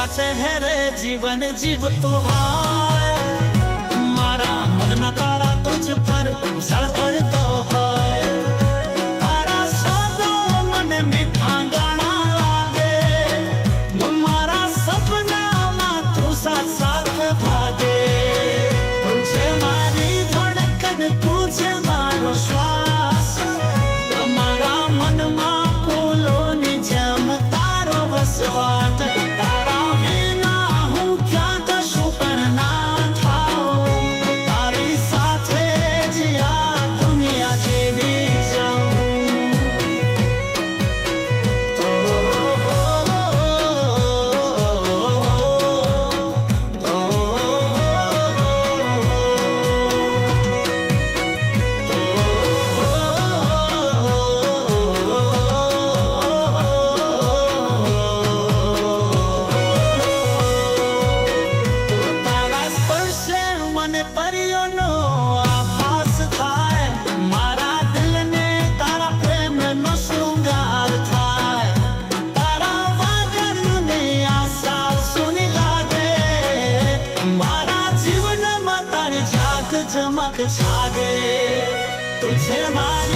ચહેરે જીવન જીવતો હોય મારા મનના તારા તુજ પર સળવળતો હોય તારા શબ્દો મને મીઠા ગાણા લાગે મારા સપનામાં તું સાથ ભાગે તું છે મારી ધડકન તું છે મારો શ્વાસ તમારા મનમાં ફૂલોની જેમ તારો વસવાટ પરિયોનો આભાસ થાય મારા દિલને તારા પ્રેમનો શૃંગાર થાય તારા વાગણને આશા સુની લાગે મારા જીવનમાં તારી ઝાક ચમક જાગે તુજે મારી